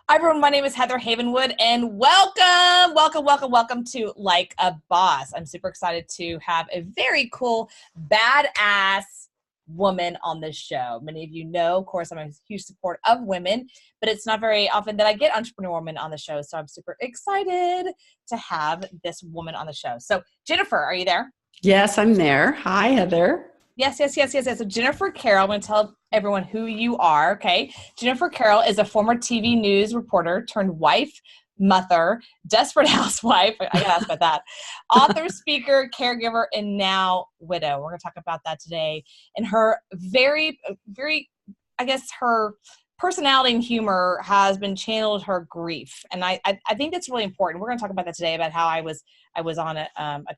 Hi everyone, my name is Heather Havenwood and welcome to Like a Boss. I'm super excited to have a very cool, badass woman on this show. Many of you know, of course, I'm a huge supporter of women, but it's not very often that I get entrepreneur women on the show. So I'm super excited to have this woman on the show. So Jennifer, are you there? Yes, I'm there. Hi, Heather. Yes. So Jennifer Carroll, I'm going to tell everyone who you are, okay? Jennifer Carroll is a former TV news reporter turned wife, mother, desperate housewife. I got to ask about that. Author, speaker, caregiver, and now widow. We're going to talk about that today. And her very, I guess her personality and humor has been channeled her grief. And I think that's really important. We're going to talk about that today, about how I was on a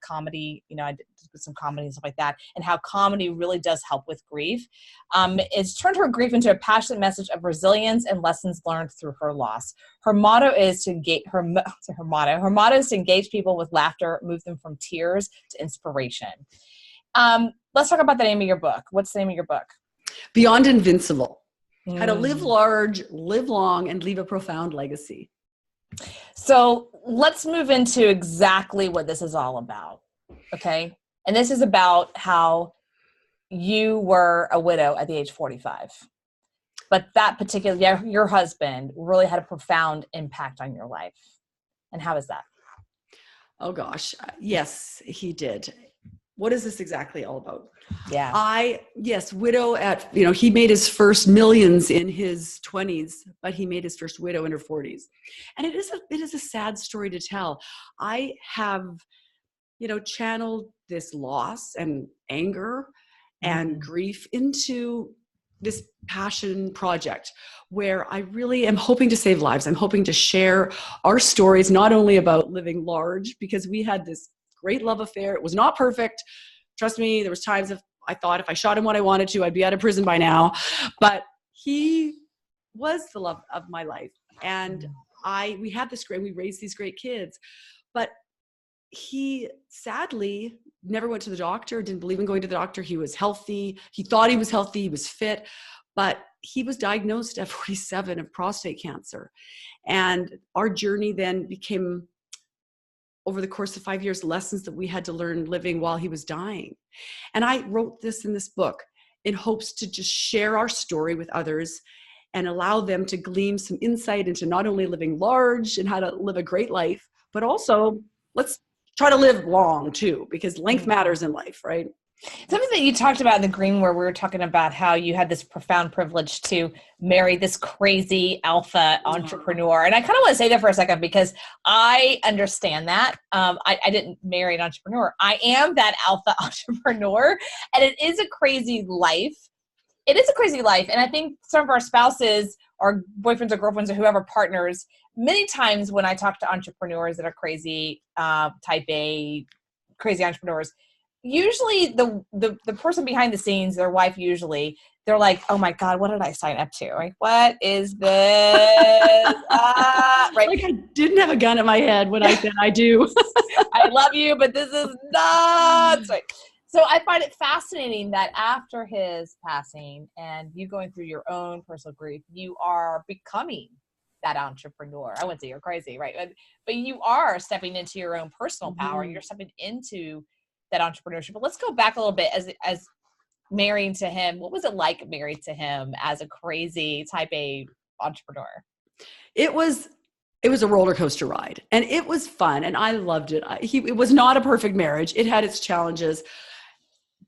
comedy, I did some comedy and stuff like that, and how comedy really does help with grief. It's turned her grief into a passionate message of resilience and lessons learned through her loss. Her motto is to engage people with laughter, move them from tears to inspiration. Let's talk about the name of your book. What's the name of your book? Beyond Invincible. How to live large, live long, and leave a profound legacy. So let's move into exactly what this is all about, okay? And this is about how you were a widow at the age 45. But that particular, your husband really had a profound impact on your life. And how is that? Oh gosh, yes, he did. What is this exactly all about? Yeah. Widow at, he made his first millions in his 20s, but he made his first widow in her 40s. And it is a sad story to tell. I have, channeled this loss and anger and grief into this passion project where I really am hoping to save lives. I'm hoping to share our stories, not only about living large, because we had this great love affair. It was not perfect. Trust me, there was times I thought if I shot him when I wanted to, I'd be out of prison by now. But he was the love of my life. And we raised these great kids. But he sadly never went to the doctor, didn't believe in going to the doctor. He was healthy. He thought he was healthy. He was fit. But he was diagnosed at 47 of prostate cancer. And our journey then became, over the course of 5 years, lessons that we had to learn living while he was dying. And I wrote this in this book in hopes to just share our story with others and allow them to glean some insight into not only living large and how to live a great life, but also let's try to live long too, because length matters in life, right? Something that you talked about in the green, where we were talking about how you had this profound privilege to marry this crazy alpha entrepreneur. And I kind of want to say that for a second, because I understand that. I didn't marry an entrepreneur. I am that alpha entrepreneur, and it is a crazy life. It is a crazy life. And I think some of our spouses or boyfriends or girlfriends or whoever partners, many times when I talk to entrepreneurs that are crazy, type A, crazy entrepreneurs, usually the person behind the scenes, their wife, usually they're like, oh my God, what did I sign up to? Like, what is this? Right. Like I didn't have a gun at my head when I said I do. I love you, but this is nuts. Right. So I find it fascinating that after his passing and you going through your own personal grief, you are becoming that entrepreneur. I wouldn't say you're crazy, right? But you are stepping into your own personal power. You're stepping into that entrepreneurship. But let's go back a little bit as marrying to him. What was it like married to him as a crazy type A entrepreneur? It was a roller coaster ride, and it was fun, and I loved it. It was not a perfect marriage. It had its challenges,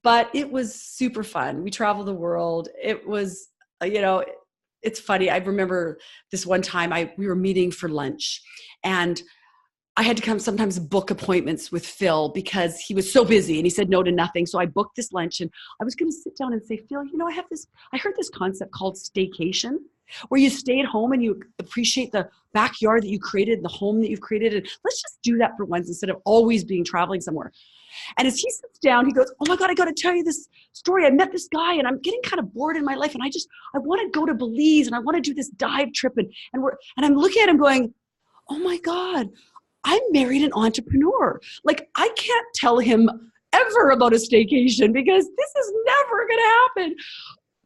but it was super fun. We traveled the world. It was, it's funny. I remember this one time we were meeting for lunch, and I had to come sometimes book appointments with Phil because he was so busy and he said no to nothing. So I booked this lunch, and I was going to sit down and say, Phil, I heard this concept called staycation, where you stay at home and you appreciate the backyard that you created, the home that you've created. And let's just do that for once instead of always traveling somewhere. And as he sits down, he goes, oh my God, I got to tell you this story. I met this guy and I'm getting kind of bored in my life. And I want to go to Belize and I want to do this dive trip. And I'm looking at him going, oh my God, I married an entrepreneur. Like, I can't tell him ever about a staycation because this is never going to happen.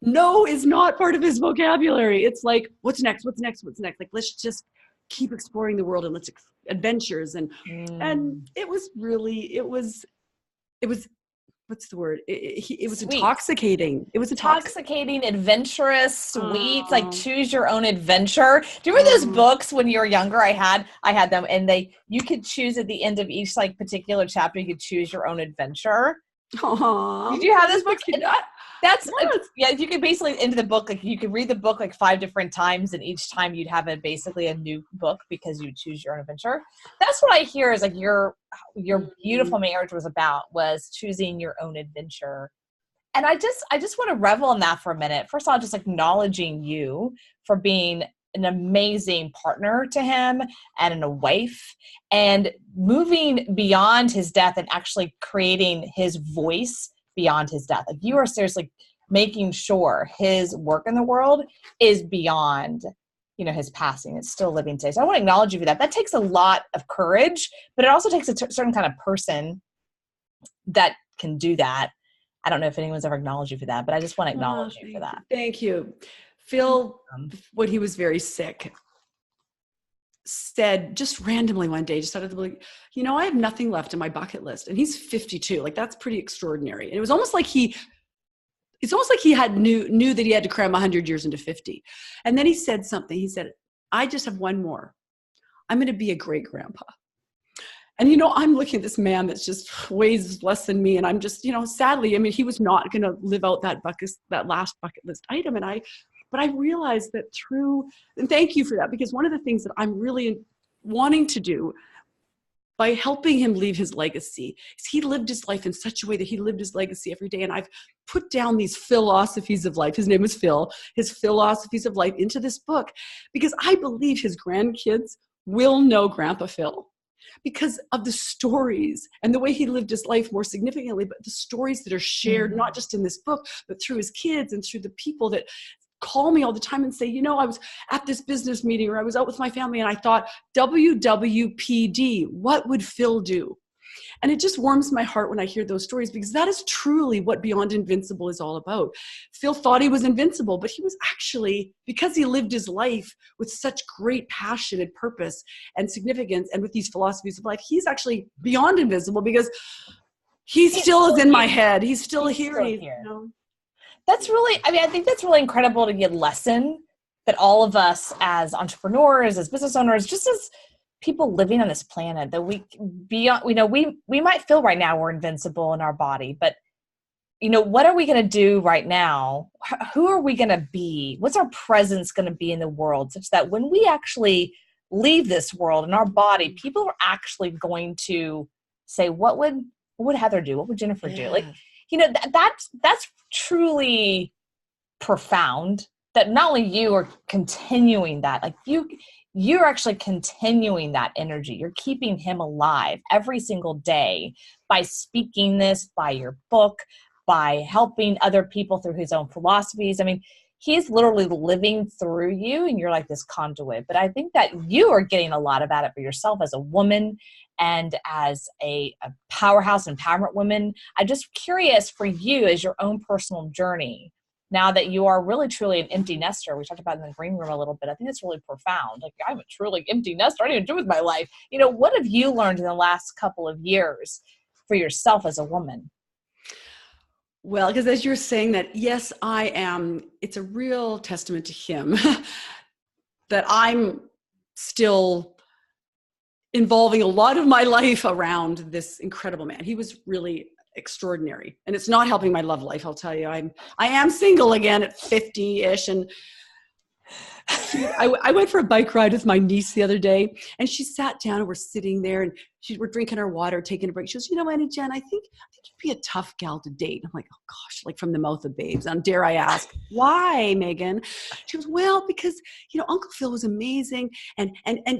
no is not part of his vocabulary. It's like, what's next? What's next? What's next? Like, let's just keep exploring the world and let's adventures. And it was really, it was, what's the word? It was Sweet. Intoxicating. It was intoxicating, adventurous, sweet, like choose your own adventure. Do you remember those books when you were younger? I had them, and you could choose at the end of each like particular chapter, you could choose your own adventure. Did you have this book? That's yeah. You could basically into the book, like you could read the book like 5 different times, and each time you'd have basically a new book because you choose your own adventure. That's what I hear is like your beautiful marriage was choosing your own adventure. And I just want to revel in that for a minute. First of all, just acknowledging you for being an amazing partner to him and a wife, and moving beyond his death and actually creating his voice beyond his death. Like you are seriously making sure his work in the world is beyond, his passing. It's still living today. So I want to acknowledge you for that. That takes a lot of courage, but it also takes a certain kind of person that can do that. I don't know if anyone's ever acknowledged you for that, but I just want to acknowledge you for that. Thank you. Phil, when he was very sick, said just randomly one day, just out of the blue, I have nothing left on my bucket list. And he's 52. Like that's pretty extraordinary. And it was almost like he had knew that he had to cram 100 years into 50. And then he said something. He said, I just have one more. I'm going to be a great grandpa. And, I'm looking at this man that's just weighs less than me. And I'm just, sadly, he was not going to live out that last bucket list item. But I realized that and thank you for that, because one of the things that I'm really wanting to do by helping him leave his legacy is he lived his life in such a way that he lived his legacy every day. And I've put down these philosophies of life. His name is Phil, his philosophies of life into this book, because I believe his grandkids will know Grandpa Phil because of the stories and the way he lived his life more significantly, but the stories that are shared, not just in this book, but through his kids and through the people that call me all the time and say, I was at this business meeting or I was out with my family and I thought, WWPD, what would Phil do? And it just warms my heart when I hear those stories, because that is truly what Beyond Invincible is all about. Phil thought he was invincible, but he was actually, because he lived his life with such great passion and purpose and significance and with these philosophies of life, he's actually beyond invincible, because he still is in my head. He's still here. That's really, I think that's really incredible to get a lesson that all of us as entrepreneurs, as business owners, just as people living on this planet, that we might feel right now we're invincible in our body, but what are we going to do right now? Who are we going to be? What's our presence going to be in the world, such that when we actually leave this world in our body, people are actually going to say, what would Heather do? What would Jennifer do? Like, that's truly profound, that not only you are continuing that, like you're actually continuing that energy. You're keeping him alive every single day by speaking this, by your book, by helping other people through his own philosophies. He's literally living through you, and you're like this conduit. But I think that you are getting a lot about it for yourself as a woman and as a powerhouse empowerment woman. I'm just curious for you as your own personal journey, now that you are really truly an empty nester. We talked about it in the green room a little bit. I think it's really profound. Like, I'm a truly empty nester. I don't even do with my life. What have you learned in the last couple of years for yourself as a woman? Well, because as you're saying that, yes, I am, it's a real testament to him that I'm still involving a lot of my life around this incredible man. He was really extraordinary, and it's not helping my love life. I'll tell you, I am single again at 50-ish, and I went for a bike ride with my niece the other day, and she sat down and we're sitting there and we're drinking our water, taking a break. She goes, Annie Jen, I think you'd be a tough gal to date. I'm like, oh gosh, like from the mouth of babes. And dare I ask, why, Megan? She goes, well, because, Uncle Phil was amazing. And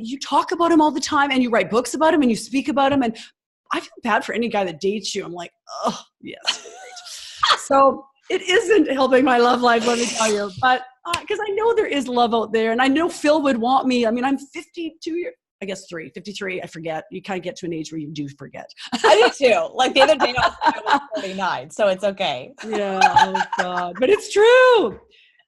you talk about him all the time, and you write books about him, and you speak about him. And I feel bad for any guy that dates you. I'm like, oh yes. So it isn't helping my love life, let me tell you. But because I know there is love out there, and I know Phil would want me. I'm 52 years. I guess 53, I forget. You kind of get to an age where you do forget. I do too. Like the other day I was 49, so it's okay. Yeah, oh God. But it's true.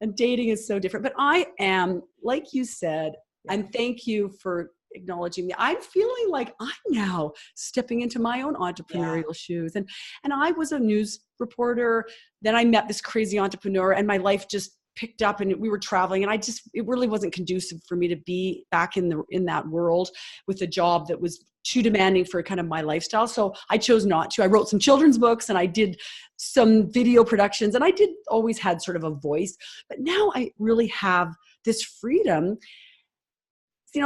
And dating is so different. But I am, like you said, and thank you for acknowledging me. I'm feeling like I'm now stepping into my own entrepreneurial shoes. And I was a news reporter. Then I met this crazy entrepreneur and my life just picked up and we were traveling and it really wasn't conducive for me to be back in that world with a job that was too demanding for kind of my lifestyle. So I chose not to. I wrote some children's books and I did some video productions and I did always had sort of a voice, but now I really have this freedom,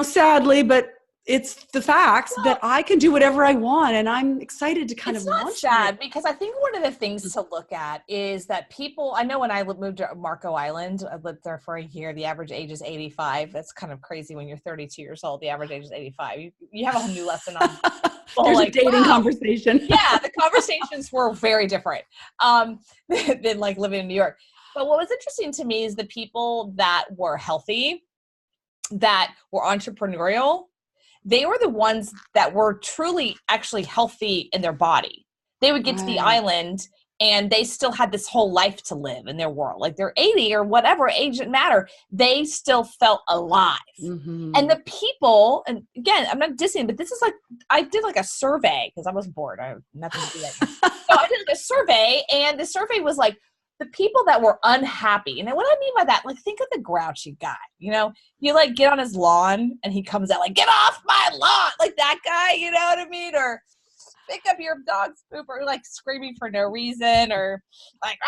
sadly, but it's the facts that I can do whatever I want. And I'm excited to kind of launch it. It's not sad because I think one of the things to look at is that people, I know when I moved to Marco Island, I lived there for a year. The average age is 85. That's kind of crazy when you're 32 years old. The average age is 85. You have a whole new lesson on There's a dating conversation. Yeah, the conversations were very different than like living in New York. But what was interesting to me is the people that were healthy, that were entrepreneurial, they were the ones that were truly actually healthy in their body. They would get to the island and they still had this whole life to live in their world. Like they're 80 or whatever, age didn't matter. They still felt alive. Mm-hmm. And the people, and again, I'm not dissing, but this is like, I did like a survey because I was bored. I have nothing to do that. So I did like a survey and the survey was like, the people that were unhappy, and what I mean by that, like think of the grouchy guy, you like get on his lawn and he comes out like, get off my lawn, like that guy, you know what I mean? Or pick up your dog's poop or like screaming for no reason or like,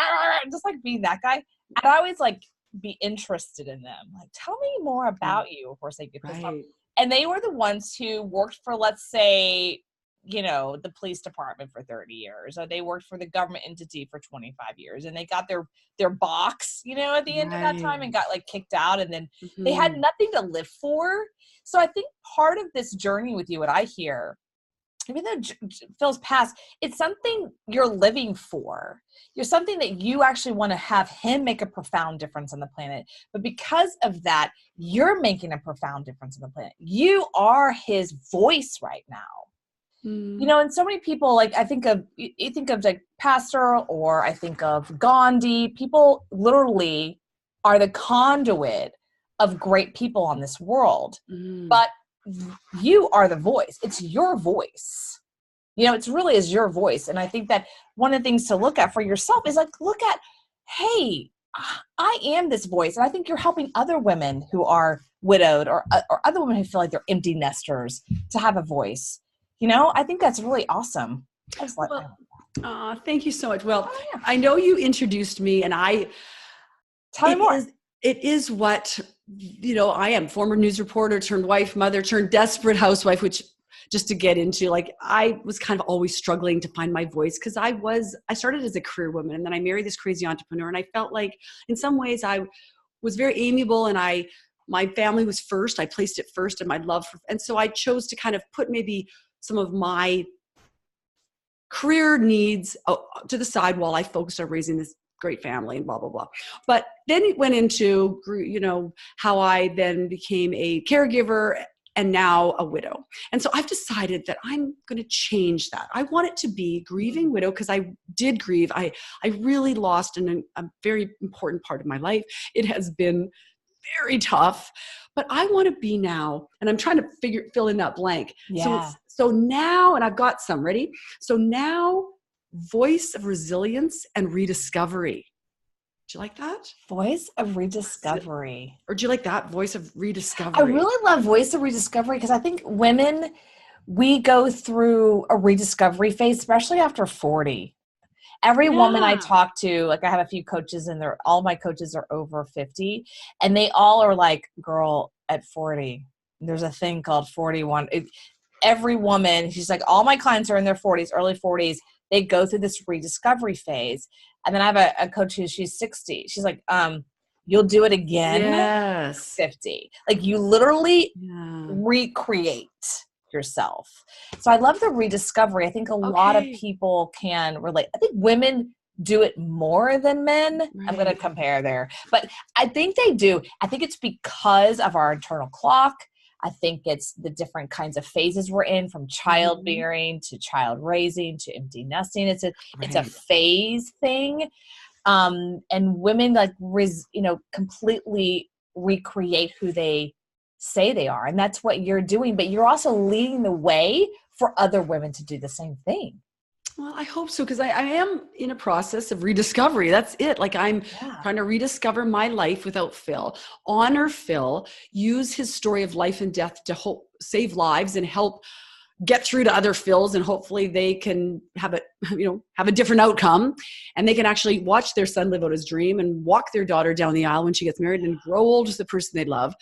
just like being that guy. And I always like be interested in them. Like, tell me more about you. Of course, they get this up. And they were the ones who worked for, let's say, the police department for 30 years, or they worked for the government entity for 25 years and they got their box, at the end of that time and got like kicked out and then they had nothing to live for. So I think part of this journey with you, what I hear, even though Phil's passed, it's something you're living for. You're something that you actually want to have him make a profound difference on the planet. But because of that, you're making a profound difference on the planet. You are his voice right now. And so many people, like you think of like Pastor, or I think of Gandhi, people literally are the conduit of great people on this world, but you are the voice. It's your voice. It's really is your voice. And I think that one of the things to look at for yourself is like, look at, hey, I am this voice. And I think you're helping other women who are widowed or other women who feel like they're empty nesters to have a voice. I think that's really awesome. Thank you so much. Well, I know you introduced me and tell me more. It is what, I am, former news reporter turned wife, mother turned desperate housewife, which just to get into, like, I was kind of always struggling to find my voice because I started as a career woman and then I married this crazy entrepreneur. And I felt like in some ways I was very amiable and my family was first. I placed it first and my love and so I chose to kind of put maybe some of my career needs to the side while I focused on raising this great family and blah, blah, blah. But then it went into, how I then became a caregiver and now a widow. And so I've decided that I'm going to change that. I want it to be grieving widow because I did grieve. I really lost a very important part of my life. It has been very tough, but I want to be now, and I'm trying to fill in that blank. Yeah. So now, and I've got some ready. So now, voice of resilience and rediscovery. Do you like that? Voice of rediscovery. Or do you like that? Voice of rediscovery. I really love voice of rediscovery because I think women, we go through a rediscovery phase, especially after 40. Every woman I talk to, like I have a few coaches and all my coaches are over 50 and they all are like, girl, at 40, there's a thing called 41. Every woman, she's like, all my clients are in their 40s, early 40s. They go through this rediscovery phase. And then I have a coach she's 60. She's like, you'll do it again. Yes. 50. Like you literally recreate yourself. So I love the rediscovery. I think a lot of people can relate. I think women do it more than men. Right. I'm going to compare there, but I think they do. I think it's because of our internal clock. I think it's the different kinds of phases we're in, from childbearing to child raising to empty nesting. It's a phase thing. And women like, completely recreate who they say they are. And that's what you're doing, but you're also leading the way for other women to do the same thing. Well, I hope so, because I am in a process of rediscovery. That's it. Like, I'm trying to rediscover my life without Phil, honor Phil, use his story of life and death to save lives and help get through to other Phils, and hopefully they can have a different outcome, and they can actually watch their son live out his dream and walk their daughter down the aisle when she gets married and grow old with the person they love,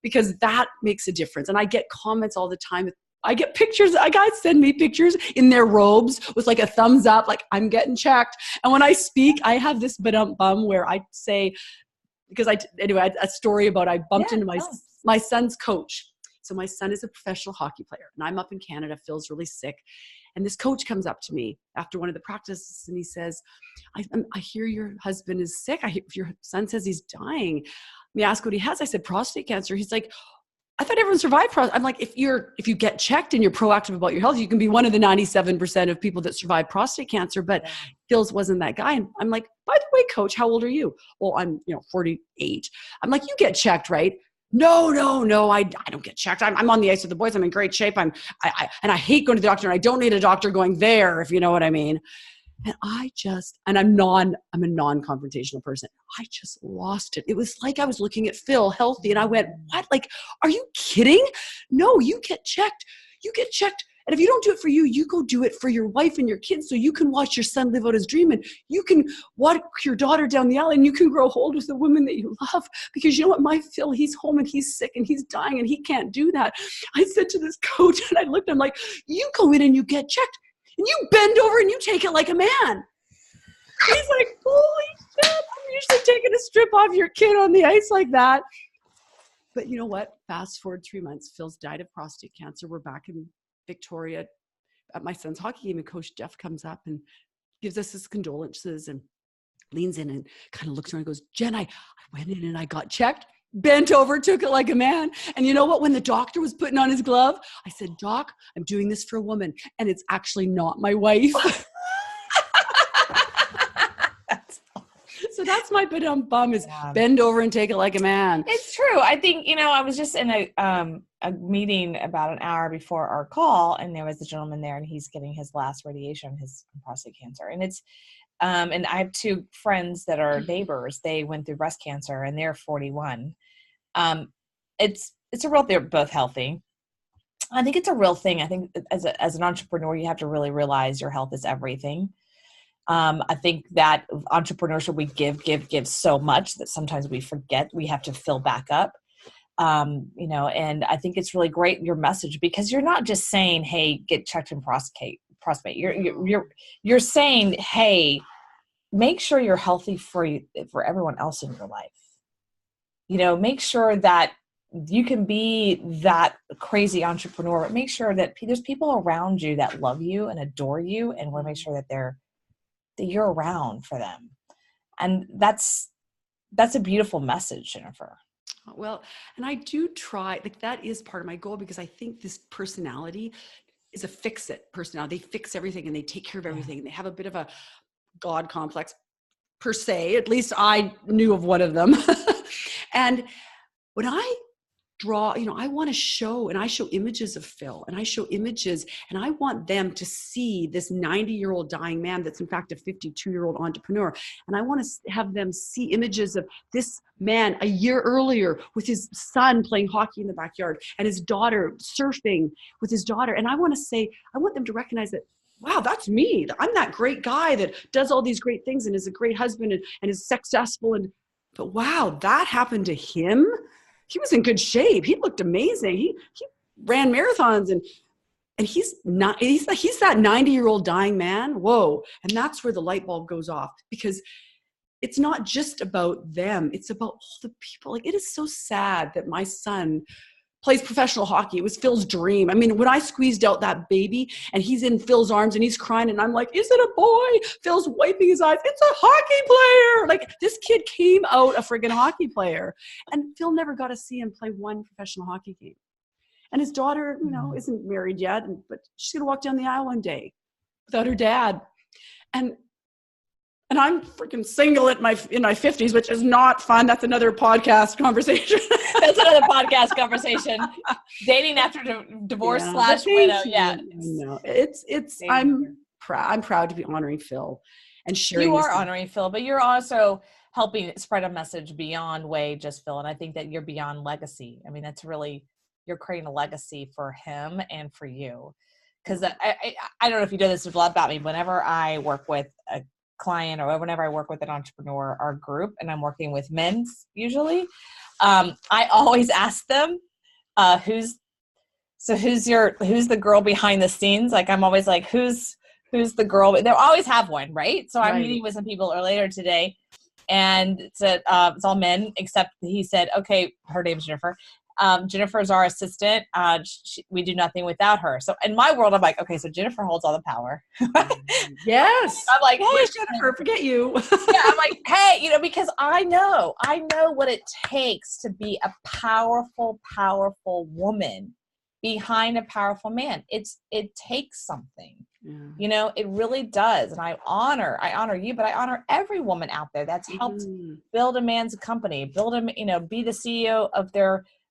because that makes a difference. And I get comments all the time. I get pictures. Guys send me pictures in their robes with like a thumbs up, like I'm getting checked. And when I speak, I have this bum where I say, because a story about I bumped into my son's coach. So my son is a professional hockey player, and I'm up in Canada. Phil's really sick. And this coach comes up to me after one of the practices, and he says, I hear your husband is sick. Your son says he's dying. Let me ask what he has. I said, prostate cancer. He's like, I thought everyone survived prostate. I'm like, if you get checked and you're proactive about your health, you can be one of the 97% of people that survive prostate cancer. But Phil's wasn't that guy. And I'm like, by the way, coach, how old are you? Well, I'm 48. I'm like, you get checked, right? No, I don't get checked. I'm on the ice with the boys. I'm in great shape. And I hate going to the doctor, and I don't need a doctor going there, if you know what I mean. And I'm a non-confrontational person. I just lost it. It was like I was looking at Phil healthy, and I went, what? Like, are you kidding? No, you get checked. You get checked. And if you don't do it for you, you go do it for your wife and your kids, so you can watch your son live out his dream, and you can walk your daughter down the aisle, and you can grow old with the woman that you love. Because you know what, my Phil, he's home and he's sick and he's dying and he can't do that. I said to this coach, and I looked, I'm like, you go in and you get checked, and you bend over and you take it like a man. He's like, holy shit, I'm usually taking a strip off your kid on the ice like that. But you know what? Fast forward 3 months, Phil's died of prostate cancer. We're back in Victoria at my son's hockey game, and Coach Jeff comes up and gives us his condolences and leans in and kind of looks around and goes, Jen, I went in and I got checked, bent over, took it like a man. And you know what? When the doctor was putting on his glove, I said, Doc, I'm doing this for a woman, and it's actually not my wife. So that's my bum is bend over and take it like a man. It's true. I think, I was just in a meeting about an hour before our call, and there was a gentleman there, and he's getting his last radiation, his prostate cancer. And it's, and I have two friends that are neighbors. They went through breast cancer, and they're 41. It's a real, they're both healthy. I think it's a real thing. I think as an entrepreneur, you have to really realize your health is everything. I think that entrepreneurship, we give so much that sometimes we forget we have to fill back up. And I think it's really great, your message, because you're not just saying, hey, get checked in prostate. You're saying, hey, make sure you're healthy for everyone else in your life. Make sure that you can be that crazy entrepreneur, but make sure that there's people around you that love you and adore you, and want to make sure that that you're around for them. And that's a beautiful message, Jennifer. Well, and I do try, like, that is part of my goal, because I think this personality is a fix-it personality. They fix everything and they take care of everything. And they have a bit of a God complex per se. At least I knew of one of them. And when I draw, I want to show, and I show images of Phil, and I show images, and I want them to see this 90-year-old dying man that's in fact a 52-year-old entrepreneur. And I want to have them see images of this man a year earlier with his son playing hockey in the backyard, and his daughter surfing with his daughter. And I want them to recognize that, wow, that's me. I'm that great guy that does all these great things and is a great husband and is successful. But wow, that happened to him. He was in good shape. He looked amazing. He ran marathons, and he's that 90-year-old dying man. Whoa. And that's where the light bulb goes off, because it's not just about them. It's about all the people. Like, it is so sad that my son plays professional hockey. It was Phil's dream. I mean, when I squeezed out that baby and he's in Phil's arms and he's crying, and I'm like, is it a boy? Phil's wiping his eyes. It's a hockey player. Like, this kid came out a friggin' hockey player. And Phil never got to see him play one professional hockey game. And his daughter, isn't married yet, but she's going to walk down the aisle one day without her dad. And I'm freaking single in my 50s, which is not fun. That's another podcast conversation. That's another podcast conversation. Dating after divorce / widow. Yeah. No, I'm proud to be honoring Phil and sharing. You are honoring Phil, but you're also helping spread a message beyond way just Phil. And I think that you're beyond legacy. I mean, that's really, you're creating a legacy for him and for you. Because I don't know if you know this a lot about me. Whenever I work with a client or whenever I work with an entrepreneur or group, and I'm working with men usually, I always ask them, who's the girl behind the scenes? Like, I'm always like, who's the girl? They'll always have one, right? So I'm meeting with some people earlier today, and it's all men, except he said, okay, her name's Jennifer. Jennifer's our assistant. We do nothing without her. So in my world, I'm like, okay, so Jennifer holds all the power. Yes. I'm like, hey, where's Jennifer? Forget you. Yeah, I'm like, hey, because I know what it takes to be a powerful, powerful woman behind a powerful man. It takes something. Yeah. It really does. And I honor you, but I honor every woman out there that's helped build a man's company, be the CEO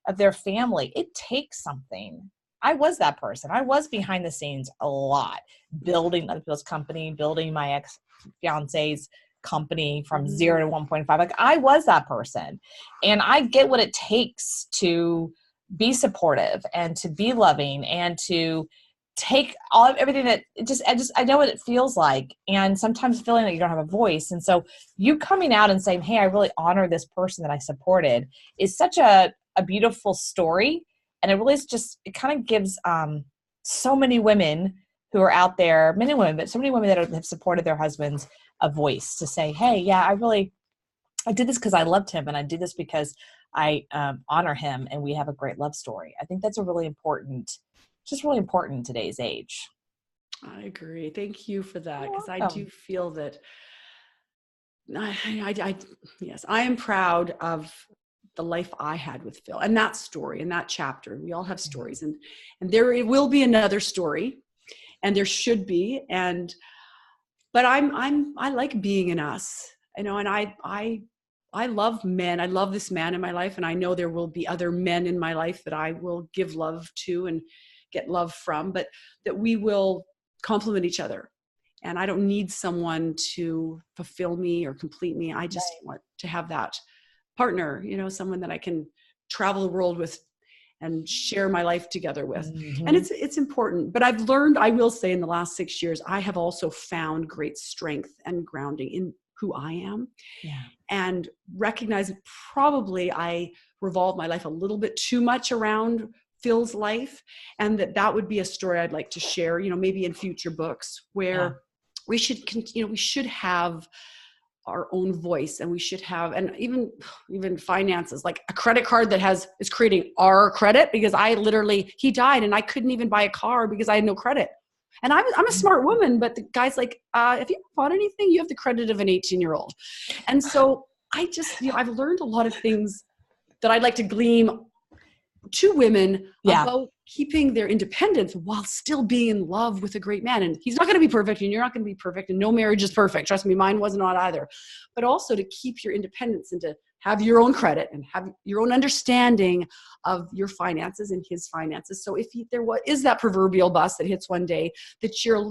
of their family. It takes something. I was that person. I was behind the scenes a lot, building other people's company, building my ex-fiance's company from 0 to 1.5. Like, I was that person. And I get what it takes to be supportive and to be loving and to take everything that I know what it feels like. And sometimes feeling like you don't have a voice. And so you coming out and saying, hey, I really honor this person that I supported is such a beautiful story. And it really is it kind of gives so many women who are out there, men and women, but so many women that have supported their husbands a voice to say, hey, yeah, I did this because I loved him. And I did this because I honor him. And we have a great love story. I think that's really important in today's age. I agree. Thank you for that. Because I do feel that yes, I am proud of the life I had with Phil and that story and that chapter. We all have stories, and there will be another story, and there should be. But I like being an us, and I love men. I love this man in my life, and I know there will be other men in my life that I will give love to and get love from, but that we will complement each other. And I don't need someone to fulfill me or complete me. I just want to have that partner, someone that I can travel the world with and share my life together with. And it's important. But I've learned, I will say, in the last 6 years, I have also found great strength and grounding in who I am. Yeah. And recognize that probably I revolve my life a little bit too much around Phil's life, and that would be a story I'd like to share, maybe in future books, where we should have our own voice, and we should have, and even finances, like a credit card that is creating our credit, because he died and I couldn't even buy a car because I had no credit. And I'm a smart woman, but the guy's like, if you bought anything, you have the credit of an 18-year-old. And so I just, I've learned a lot of things that I'd like to glean to women about keeping their independence while still being in love with a great man. And he's not going to be perfect, and you're not going to be perfect, and no marriage is perfect. Trust me, mine was not either. But also to keep your independence and to have your own credit and have your own understanding of your finances and his finances. So if there is that proverbial bus that hits one day, that you're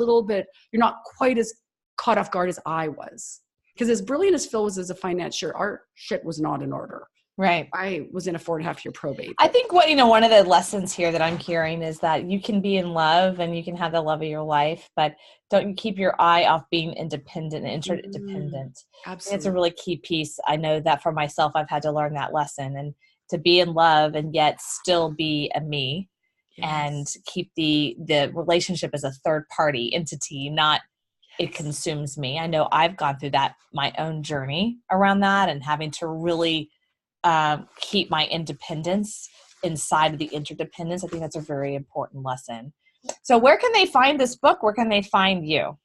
not quite as caught off guard as I was. Because as brilliant as Phil was as a financier, our shit was not in order. Right. I was in a 4.5-year probate. I think one of the lessons here that I'm hearing is that you can be in love and you can have the love of your life, but don't keep your eye off being independent and interdependent. Absolutely. It's a really key piece. I know that for myself, I've had to learn that lesson, and to be in love and yet still be a me. Yes. And keep the relationship as a third party entity, not it consumes me. I know I've gone through that, my own journey around that, and having to really keep my independence inside of the interdependence. I think that's a very important lesson. So where can they find this book? Where can they find you?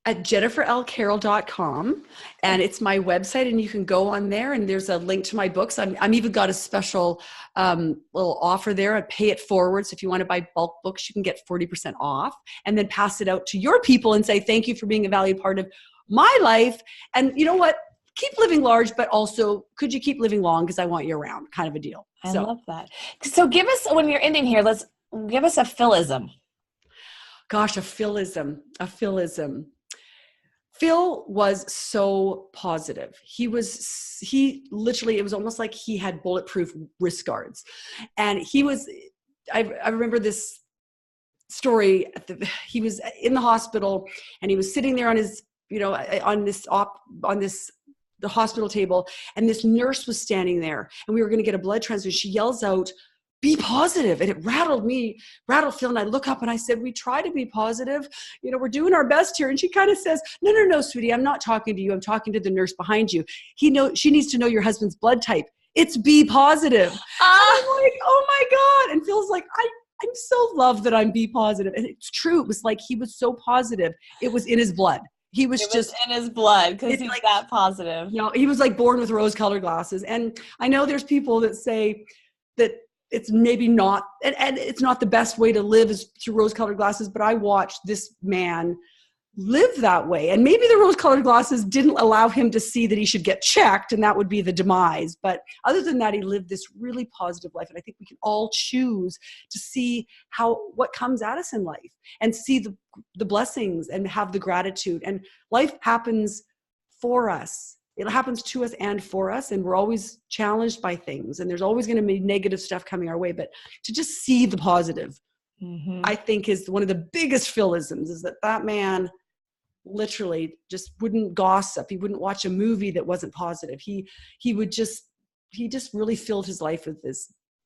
At jenniferlcarroll.com, and it's my website, and you can go on there and there's a link to my books. I'm even got a special little offer there. I pay it forward. So if you want to buy bulk books, you can get 40% off and then pass it out to your people and say, thank you for being a valued part of my life. And you know what? Keep living large, but also could you keep living long? Because I want you around, kind of a deal. I love that. So give us, when you're ending here, let's give us a philism. Gosh, a philism. Phil was so positive. He literally, it was almost like he had bulletproof wrist guards. And I remember this story. He was in the hospital and he was sitting there on his, the hospital table, and this nurse was standing there and we were going to get a blood transfusion. She yells out, "Be positive." And it rattled Phil. And I look up and I said, "We try to be positive. We're doing our best here." And she kind of says, No, sweetie, I'm not talking to you. I'm talking to the nurse behind you. She needs to know your husband's blood type. It's B positive. And I'm like, oh my God. And Phil's like, I'm so loved that I'm B positive. And it's true. It was like, he was so positive. It was in his blood. It was in his blood because he's like, that positive. He was like born with rose-colored glasses. And I know there's people that say that it's maybe not, and it's not the best way to live is through rose-colored glasses, but I watched this man live that way. And maybe the rose-colored glasses didn't allow him to see that he should get checked, and that would be the demise. But other than that, he lived this really positive life. And I think we can all choose to see what comes at us in life and see the blessings and have the gratitude. And life happens for us. It happens to us and for us, and we're always challenged by things, and there's always going to be negative stuff coming our way. But to just see the positive, I think, is one of the biggest philisms, is that man literally just wouldn't gossip. He wouldn't watch a movie that wasn't positive. He just really filled his life with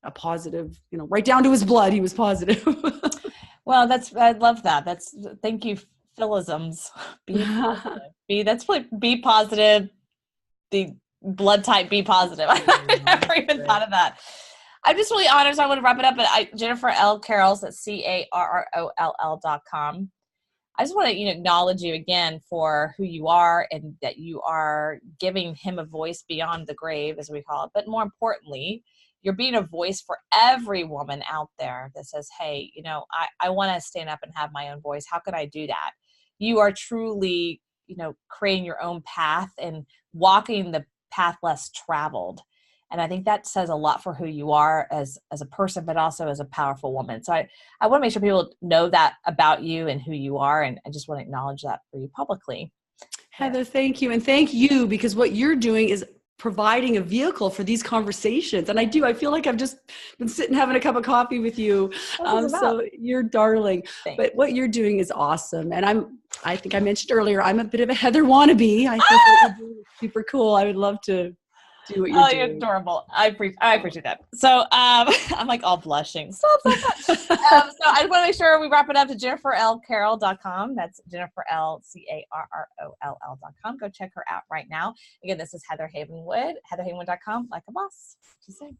a positive, right down to his blood. He was positive. Well, I love that. Thank you, philisms. Be positive. That's really be positive. The blood type B positive. I never even thought of that. I'm just really honored. So I want to wrap it up. But Jennifer L. Carroll, that's CARROLL.com. I just want to acknowledge you again for who you are, and that you are giving him a voice beyond the grave, as we call it. But more importantly, you're being a voice for every woman out there that says, hey, I want to stand up and have my own voice. How could I do that? You are truly creating your own path and walking the path less traveled. And I think that says a lot for who you are as a person, but also as a powerful woman. So I want to make sure people know that about you and who you are. And I just want to acknowledge that for you publicly. Heather, thank you. And thank you, because what you're doing is providing a vehicle for these conversations. And I feel like I've just been sitting having a cup of coffee with you. So you're darling. Thanks. But what you're doing is awesome. And I think I mentioned earlier, I'm a bit of a Heather wannabe. I think what you're doing is super cool. I would love to do what you're doing. You're adorable. I appreciate that. So I'm like all blushing. So I want to make sure we wrap it up to JenniferLCarroll.com. That's JenniferLCarroll.com. Go check her out right now. Again, this is Heather Havenwood. HeatherHavenwood.com. Like a boss. Just saying.